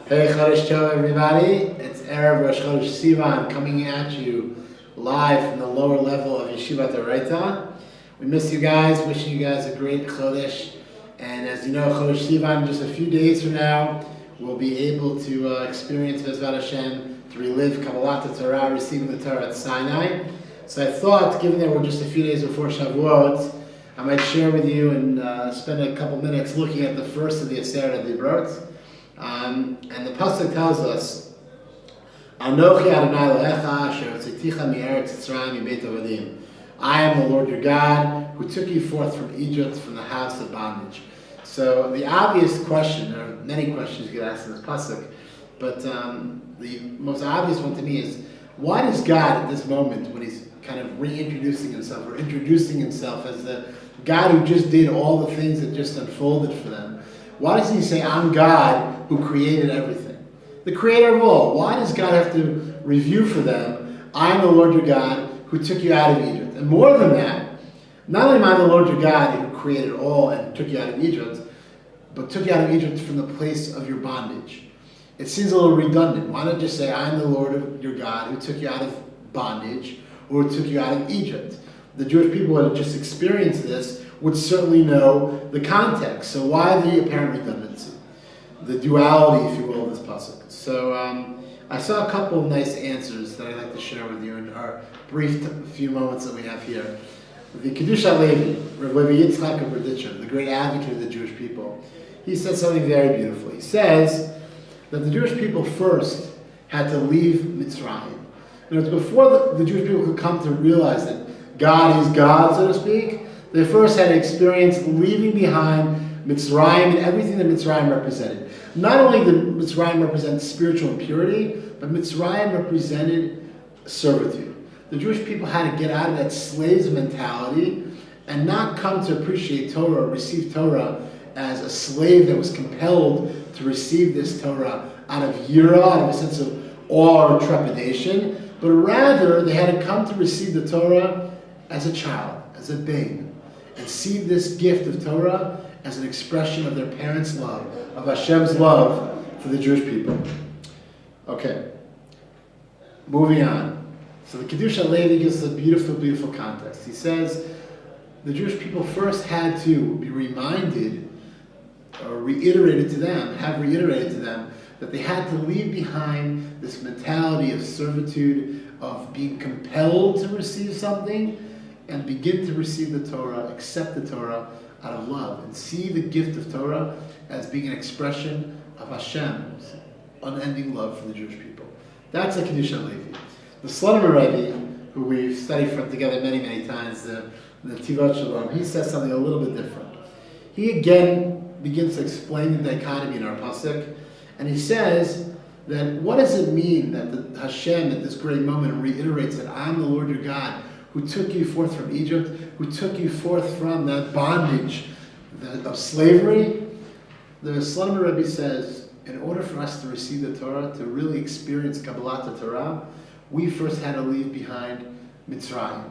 Hey Chodesh Tov everybody, it's Erev Rosh Chodesh Sivan coming at you live from the lower level of Yeshivat Orayta. We miss you guys, wishing you guys a great Chodesh. And as you know, Chodesh Sivan, just a few days from now, we'll be able to experience Bezrat Hashem, to relive Kabbalat HaTorah, receiving the Torah at Sinai. So I thought, given that we're just a few days before Shavuot, I might share with you and spend a couple minutes looking at the first of the Aseret Dibrot. And the pasuk tells us, "Anochi Adonai Elohecha asher hotzitecha mi'eretz Mitzrayim mibeit avadim." I am the Lord your God, who took you forth from Egypt, from the house of bondage. So the obvious question, there are many questions you could ask in this pasuk, but the most obvious one to me is, why does God at this moment, when he's kind of reintroducing himself, or introducing himself as the God who just did all the things that just unfolded for them, why doesn't he say, I'm God who created everything? The creator of all. Why does God have to review for them, I am the Lord your God who took you out of Egypt? And more than that, not only am I the Lord your God who created all and took you out of Egypt, but took you out of Egypt from the place of your bondage. It seems a little redundant. Why not just say, I am the Lord of your God who took you out of bondage, or took you out of Egypt? The Jewish people who had just experienced this would certainly know the context. So why the apparent redundancy? The duality, if you will, of this pasuk. So I saw a couple of nice answers that I'd like to share with you in our brief few moments that we have here. The Kedusha Levi, Rav Levi Yitzchak of Berditcher, the great advocate of the Jewish people, he said something very beautiful. He says that the Jewish people first had to leave Mitzrayim. You know, it's before the Jewish people could come to realize that God is God, so to speak. They first had to experience leaving behind Mitzrayim and everything that Mitzrayim represented. Not only did Mitzrayim represent spiritual impurity, but Mitzrayim represented servitude. The Jewish people had to get out of that slaves mentality and not come to appreciate Torah or receive Torah as a slave that was compelled to receive this Torah out of yira, out of a sense of awe or trepidation, but rather they had to come to receive the Torah as a child, as a babe, and see this gift of Torah as an expression of their parents' love, of Hashem's love for the Jewish people. Okay, moving on. So the Kedusha Levi gives us a beautiful, beautiful context. He says the Jewish people first had to be reminded, or reiterated to them, that they had to leave behind this mentality of servitude, of being compelled to receive something, and begin to receive the Torah, accept the Torah out of love, and see the gift of Torah as being an expression of Hashem's unending love for the Jewish people. That's the Kedusha Levi. The Slonim Rebbe, who we've studied from together many, many times, the Tivot Shalom, he says something a little bit different. He again begins to explain the dichotomy in our pasuk, and he says that what does it mean that the Hashem at this great moment reiterates that I'm the Lord your God who took you forth from Egypt, who took you forth from that bondage of slavery? The Slonim Rebbe says, in order for us to receive the Torah, to really experience Kabbalat HaTorah, we first had to leave behind Mitzrayim.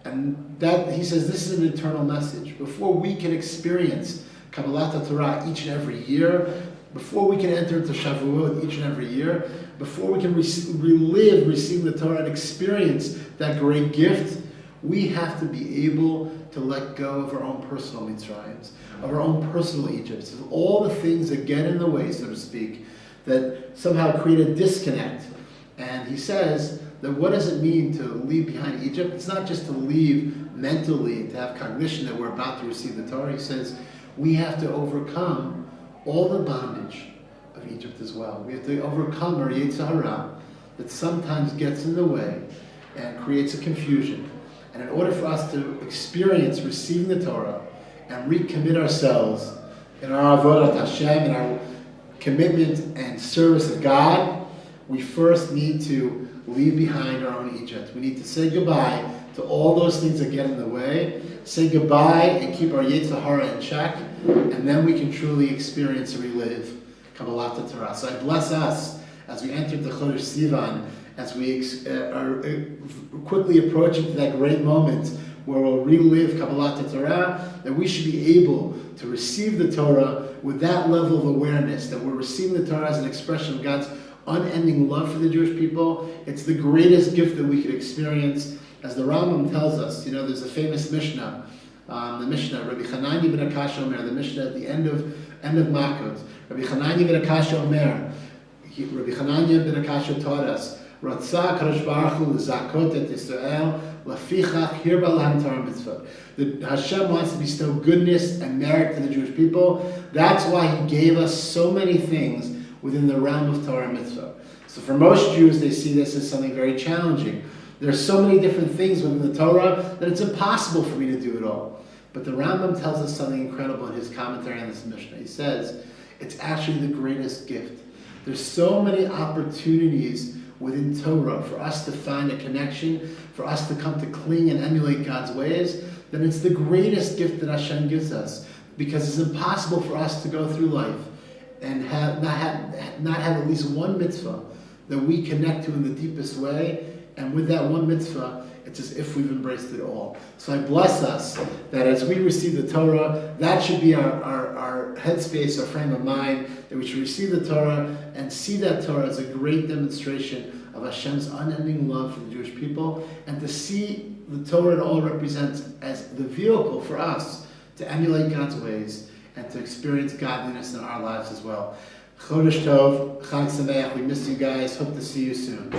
And that, he says, this is an eternal message. Before we can experience Kabbalat HaTorah each and every year, before we can enter into Shavuot each and every year, before we can relive receiving the Torah and experience that great gift, we have to be able to let go of our own personal Mitzrayims, of our own personal Egypts, of all the things that get in the way, so to speak, that somehow create a disconnect. And he says that what does it mean to leave behind Egypt? It's not just to leave mentally, to have cognition that we're about to receive the Torah. He says we have to overcome all the bondage of Egypt as well. We have to overcome our Yetzer Hara that sometimes gets in the way and creates a confusion. And in order for us to experience receiving the Torah and recommit ourselves in our avodat Hashem, in our commitment and service of God, we first need to leave behind our own Egypt. We need to say goodbye to all those things that get in the way, say goodbye and keep our Yetzer Hara in check, and then we can truly experience and relive Kabbalat HaTorah. So I bless us as we enter the Chodesh Sivan, as we are quickly approaching to that great moment where we'll relive Kabbalat HaTorah, that we should be able to receive the Torah with that level of awareness that we're receiving the Torah as an expression of God's unending love for the Jewish people, it's the greatest gift that we could experience. As the Rambam tells us, there's a famous Mishnah, the Mishnah, Rabbi Chananya ben Akash Omer, the Mishnah at the end of Makot. Rabbi Chananya ben Akash Omer, Rabbi Chananya ben Akash taught us, Ratzah Kadosh Baruch Hu l'zakot et Yisrael lafichach hirba lahem Torah mitzvot. That Hashem wants to bestow goodness and merit to the Jewish people. That's why He gave us so many things within the realm of Torah mitzvah. So for most Jews, they see this as something very challenging. There's so many different things within the Torah that it's impossible for me to do it all. But the Rambam tells us something incredible in his commentary on this Mishnah. He says, it's actually the greatest gift. There's so many opportunities within Torah for us to find a connection, for us to come to cling and emulate God's ways, then it's the greatest gift that Hashem gives us. Because it's impossible for us to go through life and not have at least one mitzvah that we connect to in the deepest way. And with that one mitzvah, it's as if we've embraced it all. So I bless us that as we receive the Torah, that should be our headspace, our frame of mind, that we should receive the Torah and see that Torah as a great demonstration of Hashem's unending love for the Jewish people, and to see the Torah it all represents as the vehicle for us to emulate God's ways and to experience godliness in our lives as well. Chodesh Tov, Chag Sameach, we miss you guys, hope to see you soon.